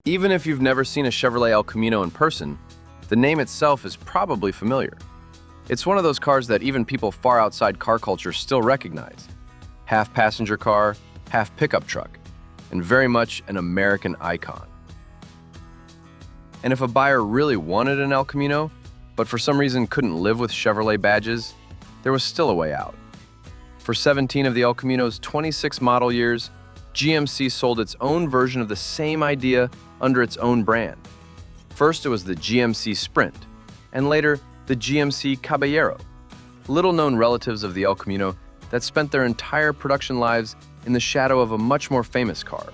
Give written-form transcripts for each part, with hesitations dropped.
Even if you've never seen a Chevrolet El Camino in person, the name itself is probably familiar. It's one of those cars that even people far outside car culture still recognize. Half passenger car, half pickup truck, and very much an American icon. And if a buyer really wanted an El Camino, but for some reason couldn't live with Chevrolet badges, there was still a way out. For 17 of the El Camino's 26 model years, GMC sold its own version of the same idea under its own brand. First, it was the GMC Sprint, and later, the GMC Caballero, little-known relatives of the El Camino that spent their entire production lives in the shadow of a much more famous car.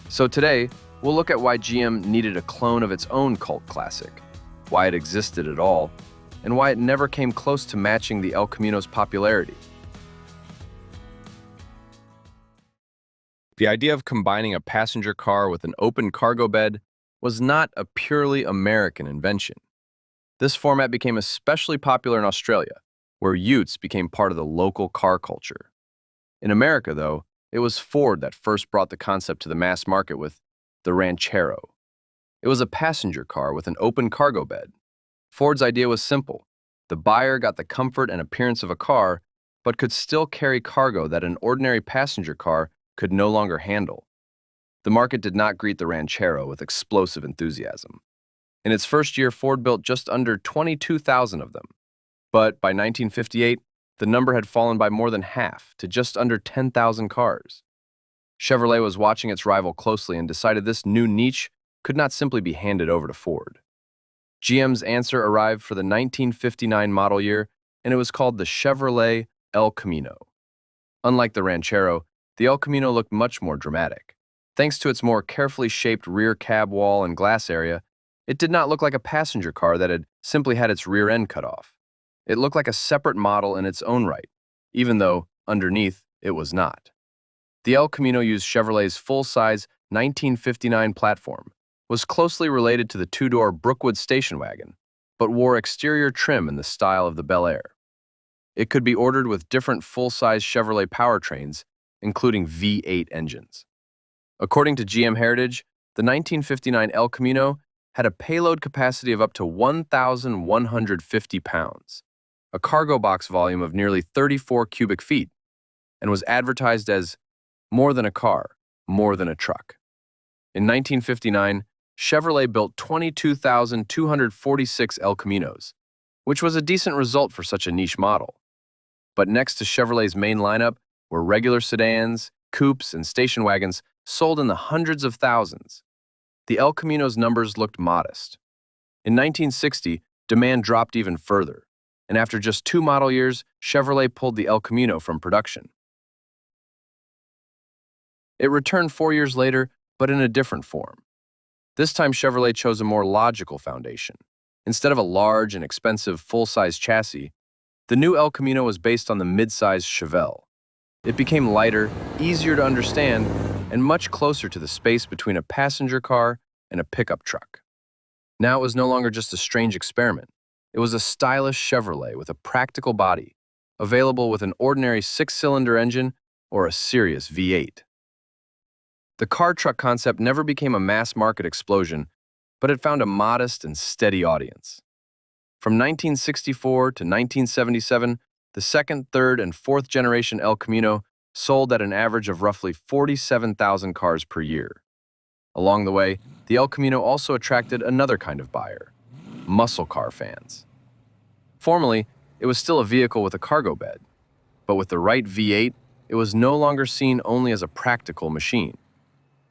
So today, we'll look at why GM needed a clone of its own cult classic, why it existed at all, and why it never came close to matching the El Camino's popularity. The idea of combining a passenger car with an open cargo bed was not a purely American invention. This format became especially popular in Australia, where utes became part of the local car culture. In America, though, it was Ford that first brought the concept to the mass market with the Ranchero. It was a passenger car with an open cargo bed. Ford's idea was simple. The buyer got the comfort and appearance of a car, but could still carry cargo that an ordinary passenger car could no longer handle. The market did not greet the Ranchero with explosive enthusiasm. In its first year, Ford built just under 22,000 of them. But by 1958, the number had fallen by more than half to just under 10,000 cars. Chevrolet was watching its rival closely and decided this new niche could not simply be handed over to Ford. GM's answer arrived for the 1959 model year, and it was called the Chevrolet El Camino. Unlike the Ranchero, the El Camino looked much more dramatic. Thanks to its more carefully shaped rear cab wall and glass area, it did not look like a passenger car that had simply had its rear end cut off. It looked like a separate model in its own right, even though, underneath, it was not. The El Camino used Chevrolet's full-size 1959 platform, was closely related to the two-door Brookwood station wagon, but wore exterior trim in the style of the Bel Air. It could be ordered with different full-size Chevrolet powertrains, including V8 engines. According to GM Heritage, the 1959 El Camino had a payload capacity of up to 1,150 pounds, a cargo box volume of nearly 34 cubic feet, and was advertised as more than a car, more than a truck. In 1959, Chevrolet built 22,246 El Caminos, which was a decent result for such a niche model. But next to Chevrolet's main lineup were regular sedans, coupes, and station wagons sold in the hundreds of thousands. The El Camino's numbers looked modest. In 1960, demand dropped even further, and after just 2 model years, Chevrolet pulled the El Camino from production. It returned 4 years later, but in a different form. This time, Chevrolet chose a more logical foundation. Instead of a large and expensive full-size chassis, the new El Camino was based on the mid-size Chevelle. It became lighter, easier to understand, and much closer to the space between a passenger car and a pickup truck. Now it was no longer just a strange experiment. It was a stylish Chevrolet with a practical body, available with an ordinary 6-cylinder engine or a serious V8. The car-truck concept never became a mass-market explosion, but it found a modest and steady audience. From 1964 to 1977, the second, third, and fourth generation El Camino sold at an average of roughly 47,000 cars per year. Along the way, the El Camino also attracted another kind of buyer, muscle car fans. Formerly, it was still a vehicle with a cargo bed, but with the right V8, it was no longer seen only as a practical machine.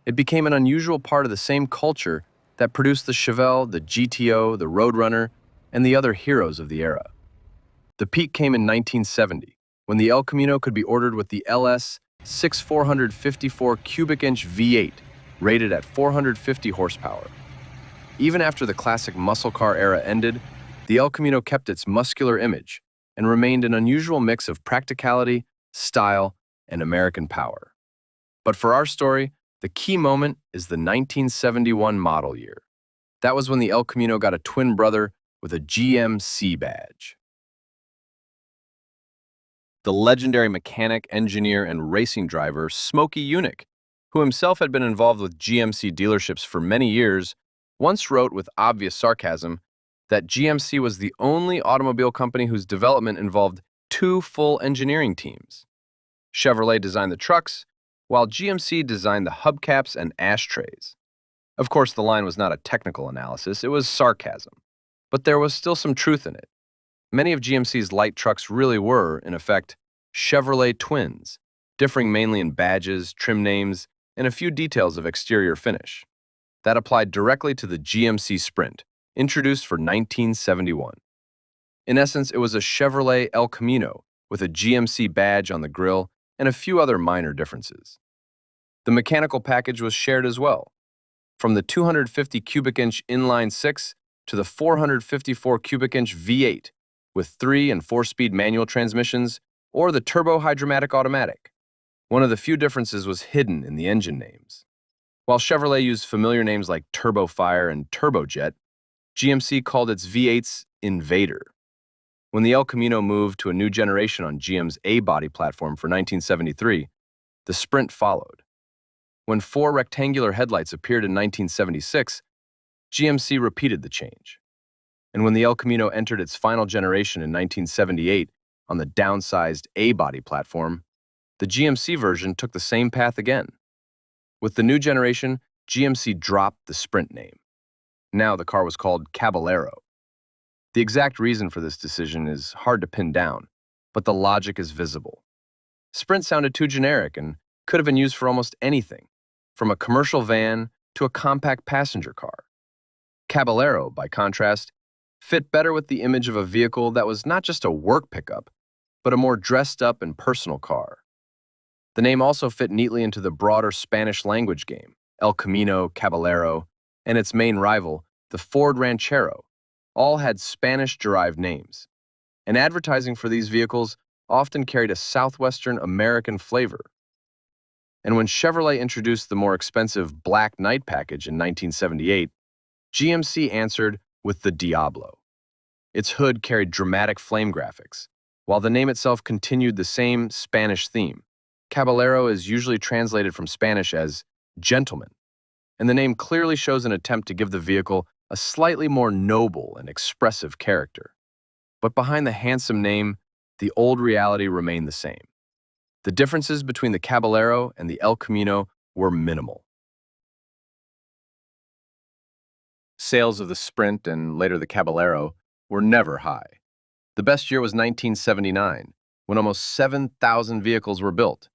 It became an unusual part of the same culture that produced the Chevelle, the GTO, the Roadrunner, and the other heroes of the era. The peak came in 1970, when the El Camino could be ordered with the LS 6454 cubic inch V8, rated at 450 horsepower. Even after the classic muscle car era ended, the El Camino kept its muscular image and remained an unusual mix of practicality, style, and American power. But for our story, the key moment is the 1971 model year. That was when the El Camino got a twin brother with a GMC badge. The legendary mechanic, engineer, and racing driver Smokey Yunick who himself had been involved with GMC dealerships for many years, once wrote with obvious sarcasm that GMC was the only automobile company whose development involved two full engineering teams. Chevrolet designed the trucks, while GMC designed the hubcaps and ashtrays. Of course, the line was not a technical analysis, it was sarcasm. But there was still some truth in it. Many of GMC's light trucks really were, in effect, Chevrolet twins, differing mainly in badges, trim names, and a few details of exterior finish. That applied directly to the GMC Sprint, introduced for 1971. In essence, it was a Chevrolet El Camino with a GMC badge on the grille and a few other minor differences. The mechanical package was shared as well. From the 250 cubic inch inline 6 to the 454 cubic inch V8 with 3 and 4-speed manual transmissions or the turbo hydromatic automatic. One of the few differences was hidden in the engine names. While Chevrolet used familiar names like Turbo Fire and Turbojet, GMC called its V8s Invader. When the El Camino moved to a new generation on GM's A-body platform for 1973, the Sprint followed. When 4 rectangular headlights appeared in 1976, GMC repeated the change. And when the El Camino entered its final generation in 1978 on the downsized A-body platform, the GMC version took the same path again. With the new generation, GMC dropped the Sprint name. Now the car was called Caballero. The exact reason for this decision is hard to pin down, but the logic is visible. Sprint sounded too generic and could have been used for almost anything, from a commercial van to a compact passenger car. Caballero, by contrast, fit better with the image of a vehicle that was not just a work pickup, but a more dressed-up and personal car. The name also fit neatly into the broader Spanish language game, El Camino, Caballero, and its main rival, the Ford Ranchero, all had Spanish-derived names. And advertising for these vehicles often carried a southwestern American flavor. And when Chevrolet introduced the more expensive Black Knight package in 1978, GMC answered with the Diablo. Its hood carried dramatic flame graphics, while the name itself continued the same Spanish theme. Caballero is usually translated from Spanish as gentleman, and the name clearly shows an attempt to give the vehicle a slightly more noble and expressive character. But behind the handsome name, the old reality remained the same. The differences between the Caballero and the El Camino were minimal. Sales of the Sprint and later the Caballero were never high. The best year was 1979, when almost 7,000 vehicles were built.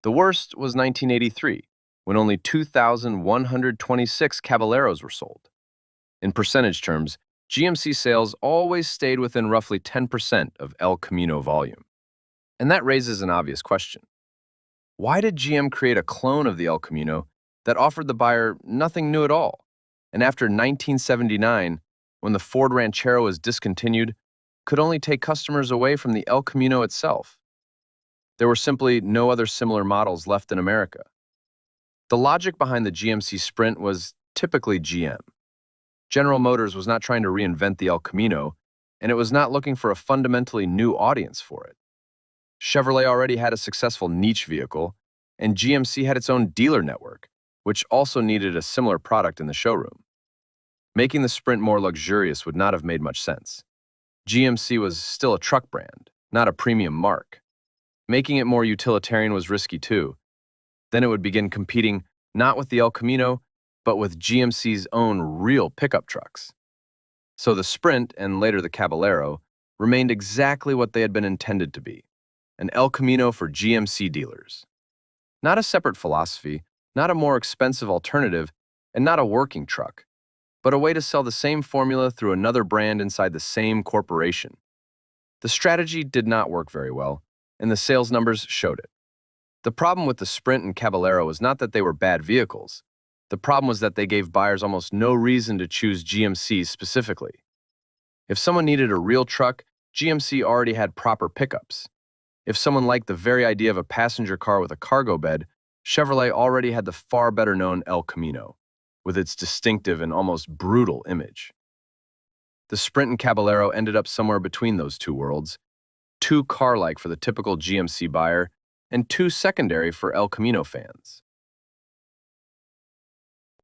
The worst was 1983, when only 2,126 Caballeros were sold. In percentage terms, GMC sales always stayed within roughly 10% of El Camino volume. And that raises an obvious question. Why did GM create a clone of the El Camino that offered the buyer nothing new at all? And after 1979, when the Ford Ranchero was discontinued, could only take customers away from the El Camino itself? There were simply no other similar models left in America. The logic behind the GMC Sprint was typically GM. General Motors was not trying to reinvent the El Camino, and it was not looking for a fundamentally new audience for it. Chevrolet already had a successful niche vehicle, and GMC had its own dealer network, which also needed a similar product in the showroom. Making the Sprint more luxurious would not have made much sense. GMC was still a truck brand, not a premium mark. Making it more utilitarian was risky too. Then it would begin competing not with the El Camino, but with GMC's own real pickup trucks. So the Sprint, and later the Caballero, remained exactly what they had been intended to be, an El Camino for GMC dealers. Not a separate philosophy, not a more expensive alternative, and not a working truck, but a way to sell the same formula through another brand inside the same corporation. The strategy did not work very well, and the sales numbers showed it. The problem with the Sprint and Caballero was not that they were bad vehicles. The problem was that they gave buyers almost no reason to choose GMC specifically. If someone needed a real truck, GMC already had proper pickups. If someone liked the very idea of a passenger car with a cargo bed, Chevrolet already had the far better-known El Camino, with its distinctive and almost brutal image. The Sprint and Caballero ended up somewhere between those two worlds, too car-like for the typical GMC buyer, and too secondary for El Camino fans.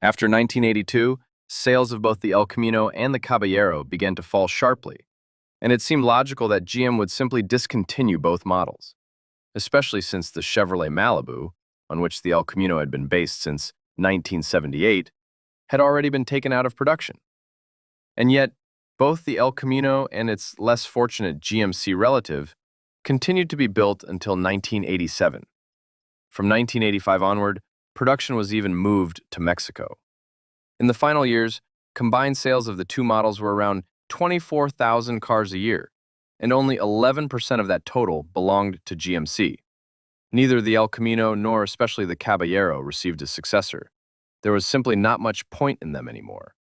After 1982, sales of both the El Camino and the Caballero began to fall sharply, and it seemed logical that GM would simply discontinue both models, especially since the Chevrolet Malibu, on which the El Camino had been based since 1978, had already been taken out of production. And yet, both the El Camino and its less fortunate GMC relative continued to be built until 1987. From 1985 onward, production was even moved to Mexico. In the final years, combined sales of the two models were around 24,000 cars a year, and only 11% of that total belonged to GMC. Neither the El Camino nor especially the Caballero received a successor. There was simply not much point in them anymore,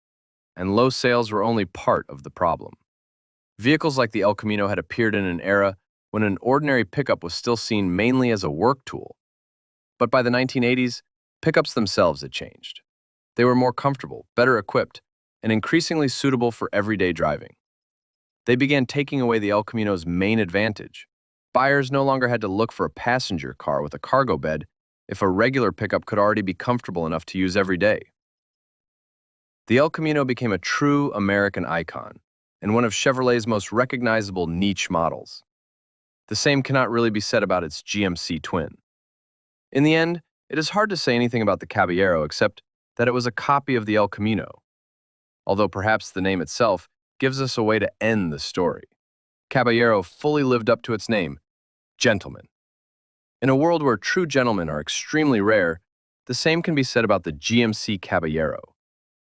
and low sales were only part of the problem. Vehicles like the El Camino had appeared in an era when an ordinary pickup was still seen mainly as a work tool. But by the 1980s, pickups themselves had changed. They were more comfortable, better equipped, and increasingly suitable for everyday driving. They began taking away the El Camino's main advantage. Buyers no longer had to look for a passenger car with a cargo bed if a regular pickup could already be comfortable enough to use every day. The El Camino became a true American icon and one of Chevrolet's most recognizable niche models. The same cannot really be said about its GMC twin. In the end, it is hard to say anything about the Caballero except that it was a copy of the El Camino, although perhaps the name itself gives us a way to end the story. Caballero fully lived up to its name, gentleman. In a world where true gentlemen are extremely rare, the same can be said about the GMC Caballero.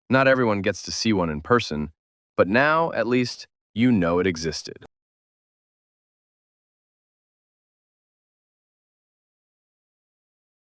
Not everyone gets to see one in person, but now, at least, you know it existed.